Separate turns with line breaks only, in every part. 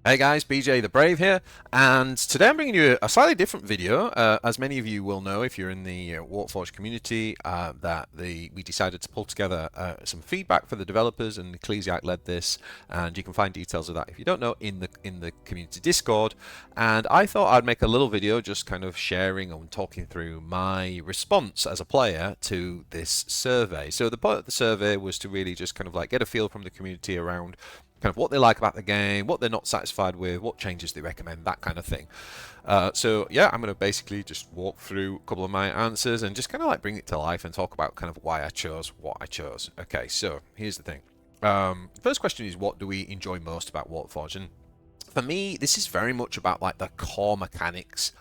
Hey guys, BJ the Brave here, and today I'm bringing you a slightly different video. As many of you will know, if you're in the Warpforge community, we decided to pull together some feedback for the developers, and Ecclesiarch led this, and you can find details of that if you don't know in the community Discord. And I thought I'd make a little video just kind of sharing and talking through my response as a player to this survey. So the point of the survey was to really just kind of like get a feel from the community around kind of what they like about the game, what they're not satisfied with, what changes they recommend, that kind of thing. So yeah, I'm going to basically just walk through a couple of my answers and just kind of like bring it to life and talk about kind of why I chose what I chose. Okay, so here's the thing. First question is, what do we enjoy most about Warpforge? And for me, this is very much about like the core mechanics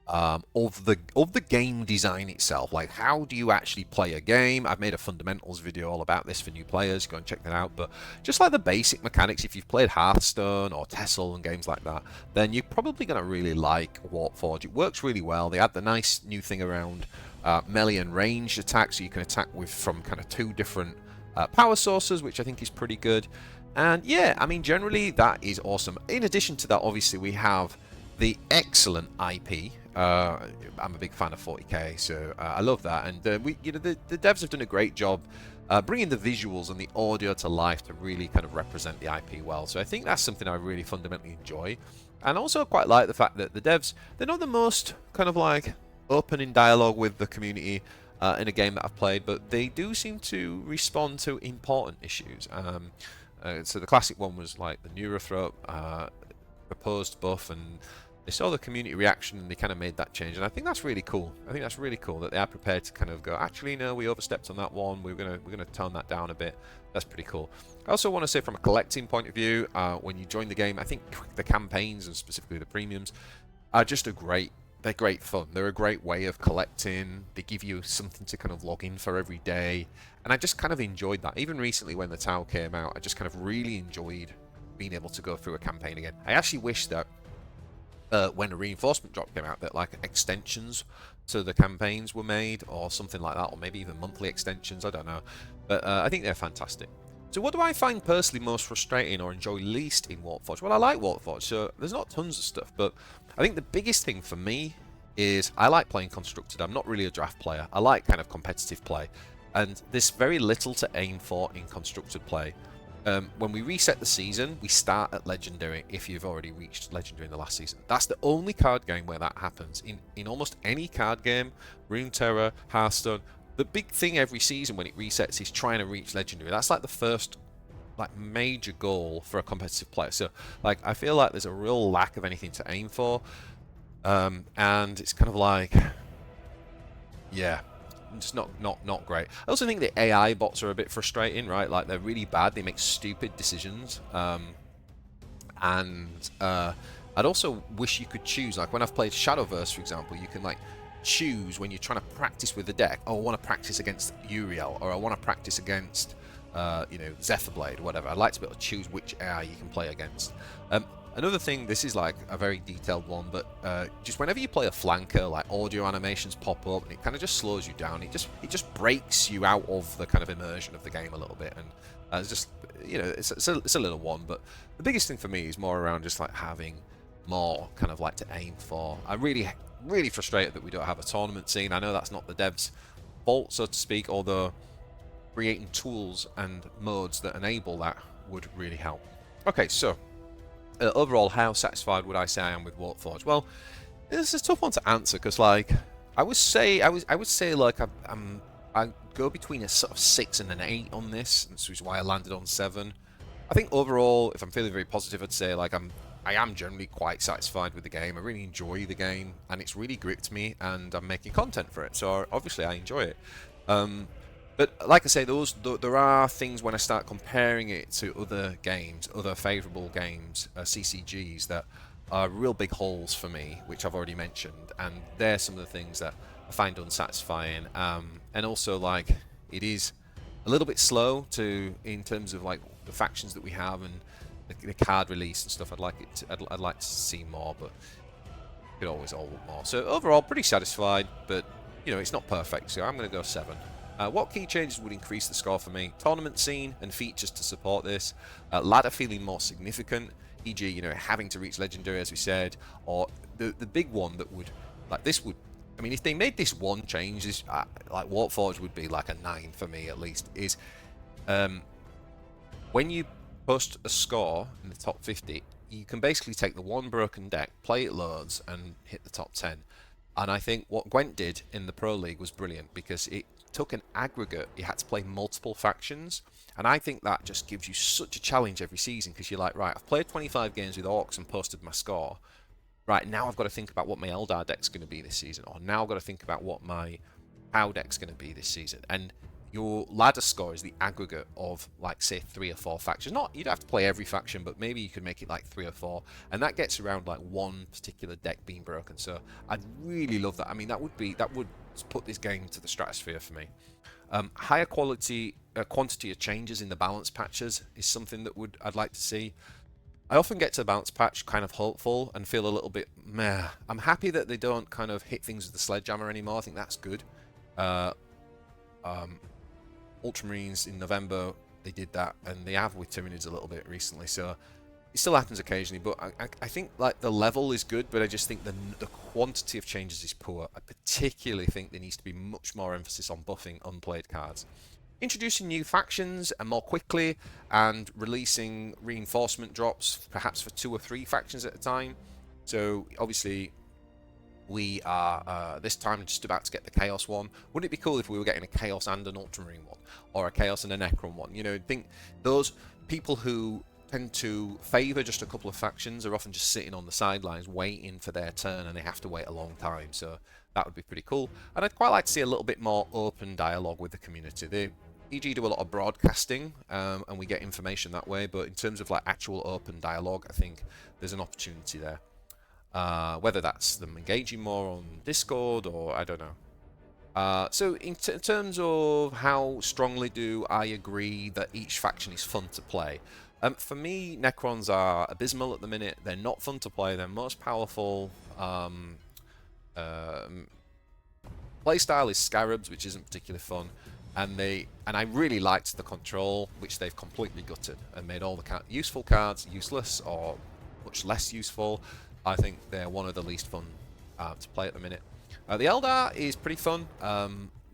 of the game design itself. Like, how do you actually play a game? I've made a fundamentals video all about this for new players. Go and check that out. But just like the basic mechanics, if you've played Hearthstone or Tessel and games like that, then you're probably going to really like Warpforge. It works really well. They add the nice new thing around melee and ranged attacks, so you can attack with from kind of two different power sources, which I think is pretty good. And yeah, I mean, generally that is awesome. In addition to that, obviously we have the excellent IP. I'm a big fan of 40k, so I love that. And the devs have done a great job bringing the visuals and the audio to life to really kind of represent the IP well. So I think that's something I really fundamentally enjoy, and also quite like the fact that the devs, they're not the most kind of like open in dialogue with the community in a game that I've played, but they do seem to respond to important issues. So the classic one was like the Neurothrope proposed buff, and they saw the community reaction and they kind of made that change, and I think that's really cool. I think that's really cool that they are prepared to kind of go, actually no, we overstepped on that one, we're gonna tone that down a bit. That's pretty cool. I also want to say, from a collecting point of view, when you join the game, I think the campaigns and specifically the premiums are just they're great fun. They're a great way of collecting. They give you something to kind of log in for every day, and I just kind of enjoyed that. Even recently when the Tau came out, I just kind of really enjoyed being able to go through a campaign again. I actually wish that when a reinforcement drop came out, that like extensions to the campaigns were made or something like that, or maybe even monthly extensions, I don't know. But I think they're fantastic. So what do I find personally most frustrating or enjoy least in Warpforge? Well, I like Warpforge, so there's not tons of stuff, but I think the biggest thing for me is I like playing constructed. I'm not really a draft player. I like kind of competitive play, and there's very little to aim for in constructed play. When we reset the season, we start at Legendary if you've already reached Legendary in the last season. That's the only card game where that happens. In almost any card game, Runeterra, Hearthstone, the big thing every season when it resets is trying to reach Legendary. That's like the first like major goal for a competitive player. So like I feel like there's a real lack of anything to aim for. And it's kind of like, yeah, just not great. I also think the AI bots are a bit frustrating, right? Like, they're really bad. They make stupid decisions. I'd also wish you could choose. Like when I've played Shadowverse, for example, you can like choose when you're trying to practice with the deck. Oh, I want to practice against Uriel, or I want to practice against Zephyr, whatever. I'd like to be able to choose which AI you can play against. Another thing, this is like a very detailed one, but just whenever you play a flanker, like audio animations pop up, and it kind of just slows you down. It just breaks you out of the kind of immersion of the game a little bit, and it's just, it's a little one. But the biggest thing for me is more around just like having more kind of like to aim for. I'm really frustrated that we don't have a tournament scene. I know that's not the devs' fault, so to speak, although creating tools and modes that enable that would really help. Okay, so overall, how satisfied would I say I am with Warpforge? Well, this is a tough one to answer, because like I would say like I go between a sort of 6 and an 8 on this, and this is why I landed on 7. I think overall, if I'm feeling very positive, I'd say like I am generally quite satisfied with the game. I really enjoy the game, and it's really gripped me, and I'm making content for it, so obviously I enjoy it. But like I say, there are things when I start comparing it to other games, other favourable games, CCGs, that are real big holes for me, which I've already mentioned, and they're some of the things that I find unsatisfying. And also, like, it is a little bit slow in terms of like the factions that we have and the card release and stuff. I'd like to see more, but could always all want more. So overall, pretty satisfied, but it's not perfect. So I'm going to go 7. What key changes would increase the score for me? Tournament scene and features to support this. Ladder feeling more significant. e.g., you know, having to reach legendary, as we said, or the big one that would, like this would, I mean, if they made this one change, this like Warpforge would be like a 9 for me at least, is when you post a score in the top 50, you can basically take the one broken deck, play it loads, and hit the top 10. And I think what Gwent did in the Pro League was brilliant because it took an aggregate. You had to play multiple factions, and I think that just gives you such a challenge every season because you're like, right, I've played 25 games with Orcs and posted my score. Right, now I've got to think about what my Eldar deck's going to be this season, or now I've got to think about what my POW deck's going to be this season. And your ladder score is the aggregate of, like, say, 3 or 4 factions. Not, you'd have to play every faction, but maybe you could make it like 3 or 4, and that gets around like one particular deck being broken. So I'd really love that. I mean, that would put this game to the stratosphere for me. Higher quantity of changes in the balance patches is something that I'd like to see. I often get to the balance patch kind of hopeful and feel a little bit meh. I'm happy that they don't kind of hit things with the sledgehammer anymore. I think that's good. Ultramarines in November, they did that, and they have with Tyranids a little bit recently, so it still happens occasionally, but I think like the level is good, but I just think the quantity of changes is poor. I particularly think there needs to be much more emphasis on buffing unplayed cards. Introducing new factions and more quickly, and releasing reinforcement drops, perhaps for 2 or 3 factions at a time. So obviously we are this time just about to get the Chaos one. Wouldn't it be cool if we were getting a Chaos and an Ultramarine one, or a Chaos and a Necron one? You know, I think those people who tend to favour just a couple of factions are often just sitting on the sidelines waiting for their turn, and they have to wait a long time. So that would be pretty cool. And I'd quite like to see a little bit more open dialogue with the community. They EG do a lot of broadcasting, and we get information that way, but in terms of like actual open dialogue, I think there's an opportunity there. Whether that's them engaging more on Discord, or I don't know. So in terms of how strongly do I agree that each faction is fun to play, for me, Necrons are abysmal at the minute. They're not fun to play. Their most powerful playstyle is Scarabs, which isn't particularly fun. And I really liked the control, which they've completely gutted and made all the useful cards useless or much less useful. I think they're one of the least fun to play at the minute. The Eldar is pretty fun.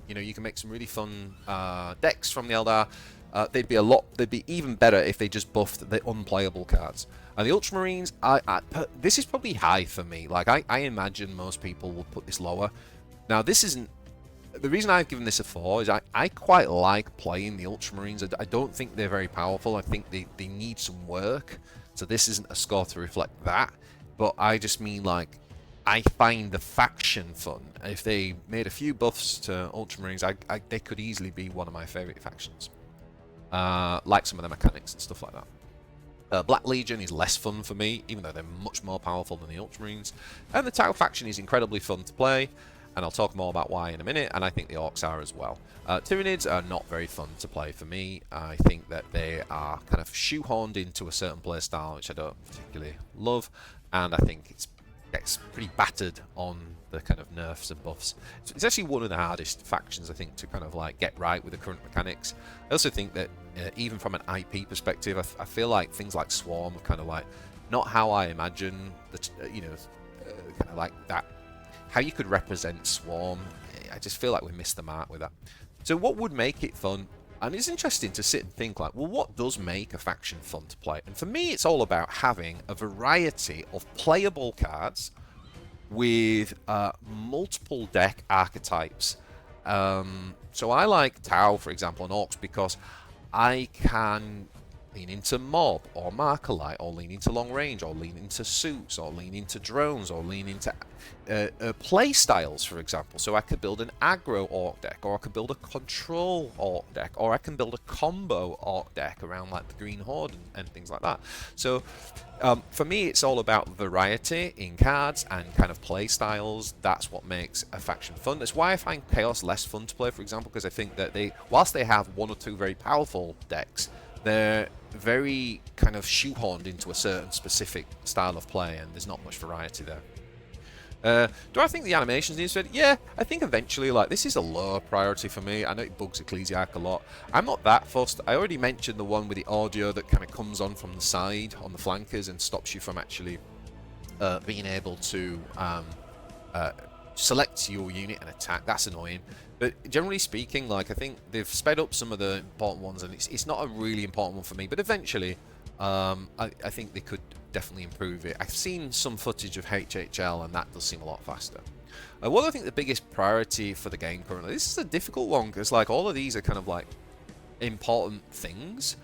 You know, you can make some really fun decks from the Eldar. They'd be even better if they just buffed the unplayable cards. And the Ultramarines, this is probably high for me. Like I imagine most people will put this lower. Now this isn't. The reason I've given this a 4 is I quite like playing the Ultramarines. I don't think they're very powerful. I think they need some work. So this isn't a score to reflect that. But I just mean, like, I find the faction fun. If they made a few buffs to Ultramarines, they could easily be one of my favourite factions. Like some of the mechanics and stuff like that. Black Legion is less fun for me, even though they're much more powerful than the Ultramarines. And the Tau faction is incredibly fun to play, and I'll talk more about why in a minute, and I think the Orcs are as well. Tyranids are not very fun to play for me. I think that they are kind of shoehorned into a certain playstyle, which I don't particularly love. And I think it gets pretty battered on the kind of nerfs and buffs. So it's actually one of the hardest factions, I think, to kind of like get right with the current mechanics. I also think that even from an IP perspective, I feel like things like Swarm are kind of like not how I imagine that, kind of like that, how you could represent Swarm. I just feel like we missed the mark with that. So what would make it fun? And it's interesting to sit and think like, well, what does make a faction fun to play? And for me, it's all about having a variety of playable cards with multiple deck archetypes. So I like Tau, for example, and Orcs because I can lean into Mob or Markerlight, or lean into Long Range, or lean into Suits, or lean into Drones, or lean into play styles, for example. So I could build an aggro Orc deck, or I could build a control Orc deck, or I can build a combo Orc deck around like the Green Horde and things like that. So for me, it's all about variety in cards and kind of play styles. That's what makes a faction fun. That's why I find Chaos less fun to play, for example, because I think that whilst they have 1 or 2 very powerful decks, they're very kind of shoehorned into a certain specific style of play, and there's not much variety there. Do I think the animations need to be? Yeah, I think eventually, like, this is a low priority for me. I know it bugs Ecclesiarch a lot. I'm not that fussed. I already mentioned the one with the audio that kind of comes on from the side, on the flankers, and stops you from actually being able to select your unit and attack. That's annoying. But generally speaking, like, I think they've sped up some of the important ones, and it's not a really important one for me. But eventually, I think they could definitely improve it. I've seen some footage of HHL, and that does seem a lot faster. What do I think the biggest priority for the game currently? This is a difficult one because, like, all of these are kind of like important things,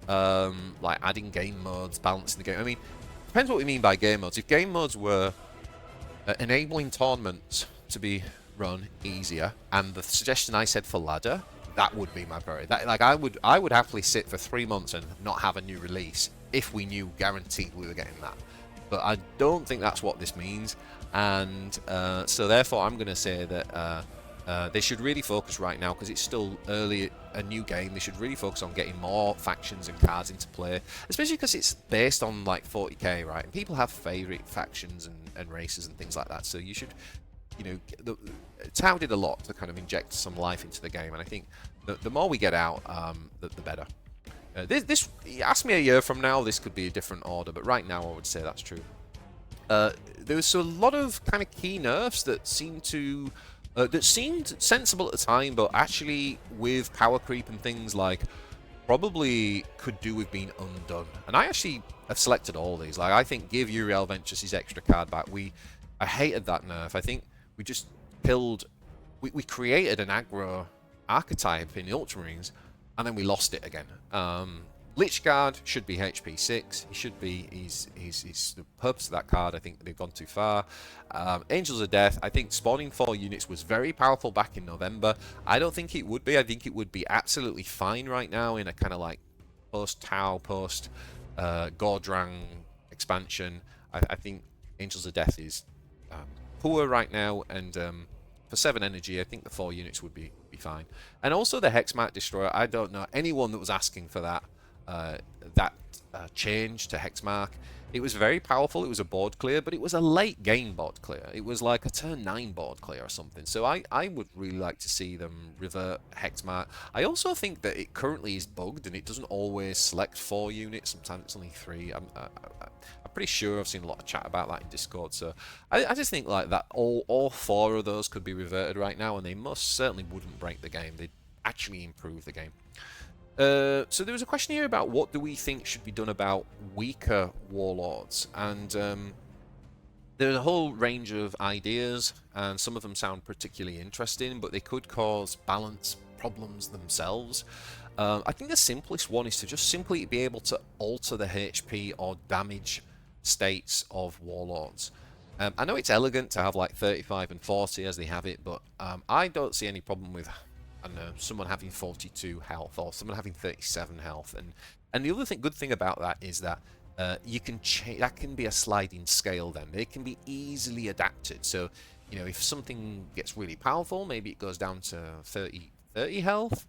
like adding game modes, balancing the game. I mean, depends what we mean by game modes. If game modes were enabling tournaments to be run easier, and the suggestion I said for ladder, that would be my priority. That, like, I would happily sit for 3 months and not have a new release if we knew guaranteed we were getting that. But I don't think that's what this means, and so therefore I'm going to say that they should really focus right now, because it's still early, a new game. They should really focus on getting more factions and cards into play, especially because it's based on like 40k, right? And people have favourite factions and races and things like that. So you should, you know, Tau did a lot to kind of inject some life into the game, and I think the more we get out, the better. This ask me a year from now, this could be a different order, but right now I would say that's true. There was a lot of kind of key nerfs that seemed to that seemed sensible at the time, but actually with power creep and things, like, probably could do with being undone. And I actually have selected all these. Like, I think give Uriel Ventress his extra card back. I hated that nerf. I think we just killed. We created an aggro archetype in the Ultramarines, and then we lost it again. Lichguard should be HP 6. He should be. He's the purpose of that card. I think they've gone too far. Angels of Death. I think spawning 4 units was very powerful back in November. I don't think it would be. I think it would be absolutely fine right now in a kind of like post Tau, post Gordrang expansion. I think Angels of Death is poor right now, and for 7 energy, I think the 4 units would be fine. And also the Hexmark Destroyer. I don't know anyone that was asking for that. Change to Hexmark. It was very powerful. It was a board clear, but it was a late game board clear. It was like a turn 9 board clear or something. So I would really like to see them revert Hexmark. I also think that it currently is bugged and it doesn't always select 4 units. Sometimes it's only 3. I'm pretty sure I've seen a lot of chat about that in Discord. So I just think like that all 4 of those could be reverted right now, and they most certainly wouldn't break the game. They'd actually improve the game. So there was a question here about what do we think should be done about weaker warlords, and there's a whole range of ideas, and some of them sound particularly interesting, but they could cause balance problems themselves. I think the simplest one is to just simply be able to alter the HP or damage states of warlords. I know it's elegant to have like 35 and 40 as they have it, but I don't see any problem with, I don't know, someone having 42 health or someone having 37 health. And the other good thing about that is that you can change. That can be a sliding scale. Then they can be easily adapted. So, you know, if something gets really powerful, maybe it goes down to 30 health.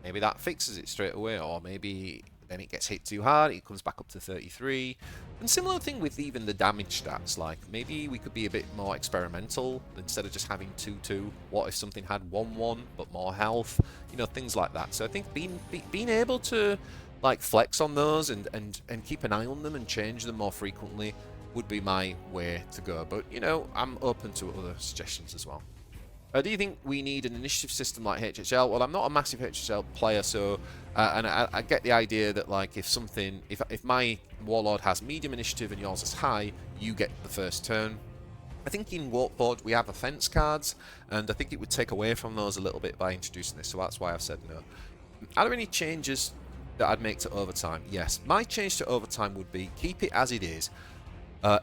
Maybe that fixes it straight away, or maybe then it gets hit too hard, it comes back up to 33. And similar thing with even the damage stats, like maybe we could be a bit more experimental instead of just having 2-2. What if something had 1-1 but more health? You know, things like that. So I think being able to like flex on those and keep an eye on them and change them more frequently would be my way to go. But you know, I'm open to other suggestions as well. Do you think we need an initiative system like HHL? Well, I'm not a massive HHL player, so and I get the idea that like if my warlord has medium initiative and yours is high, you get the first turn. I think in Warpforge we have offense cards, and I think it would take away from those a little bit by introducing this, so that's why I've said no. Are there any changes that I'd make to overtime? Yes. My change to overtime would be keep it as it is,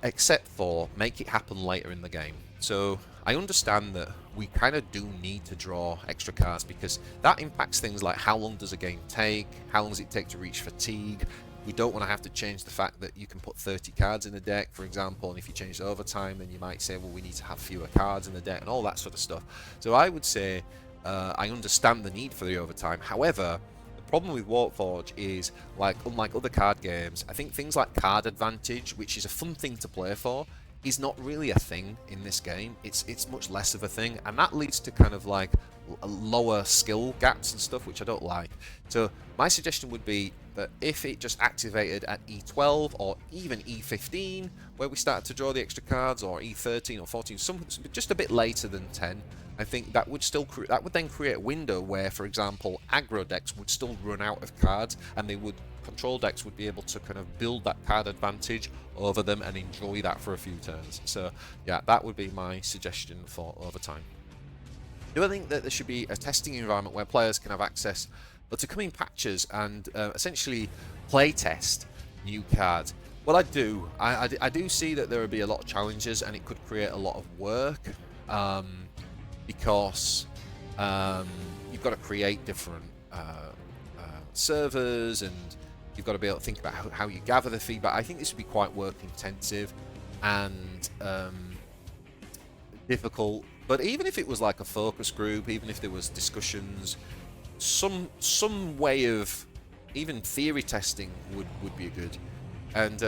except for make it happen later in the game. So I understand that we kind of do need to draw extra cards because that impacts things like how long does a game take, how long does it take to reach fatigue. We don't want to have to change the fact that you can put 30 cards in a deck, for example, and if you change the overtime, then you might say, well, we need to have fewer cards in the deck and all that sort of stuff. So I would say I understand the need for the overtime. However, the problem with Warpforge is, like, unlike other card games, I think things like card advantage, which is a fun thing to play for, is not really a thing in this game. It's much less of a thing, and that leads to kind of like lower skill gaps and stuff, which I don't like. So my suggestion would be that if it just activated at E12 or even E15, where we started to draw the extra cards, or E13 or 14, just a bit later than 10, I think that would still that would then create a window where, for example, aggro decks would still run out of cards, and control decks would be able to kind of build that card advantage over them and enjoy that for a few turns. So yeah, that would be my suggestion for overtime. Do I think that there should be a testing environment where players can have access to coming patches and essentially play test new cards? Well, I do. I do see that there would be a lot of challenges, and it could create a lot of work, because you've got to create different servers, and you've got to be able to think about how you gather the feedback. I think this would be quite work intensive and difficult. But even if it was like a focus group, even if there was discussions, some way of even theory testing would be good. And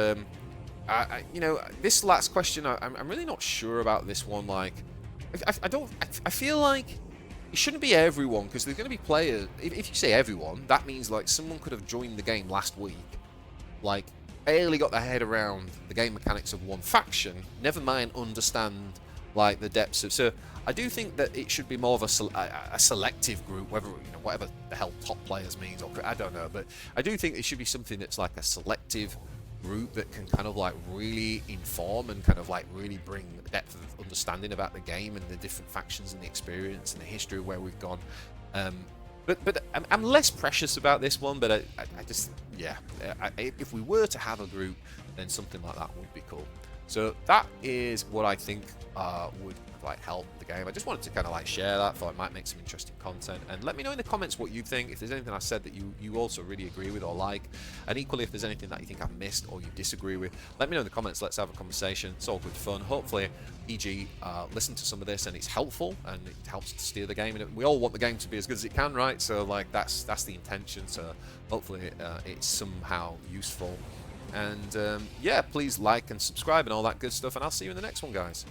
you know, this last question, I'm really not sure about this one. Like, I feel like it shouldn't be everyone, because there's going to be players. If you say everyone, that means like someone could have joined the game last week, like barely got their head around the game mechanics of one faction, never mind understand like the depths of. So I do think that it should be more of a selective group, whether, you know, whatever the hell top players means, or I don't know, but I do think it should be something that's like a selective group that can kind of like really inform and kind of like really bring depth of understanding about the game and the different factions and the experience and the history of where we've gone. But I'm less precious about this one, but I just, yeah, if we were to have a group, then something like that would be cool. So that is what I think would like help the game. I just wanted to kind of like share that, thought it might make some interesting content, and let me know in the comments what you think, if there's anything I said that you also really agree with or like, and equally if there's anything that you think I've missed or you disagree with, let me know in the comments. Let's have a conversation. It's all good fun. Hopefully EG listened to some of this and it's helpful and it helps to steer the game, and we all want the game to be as good as it can, right? So like that's the intention. So hopefully it's somehow useful. And yeah, please like and subscribe and all that good stuff, and I'll see you in the next one, guys.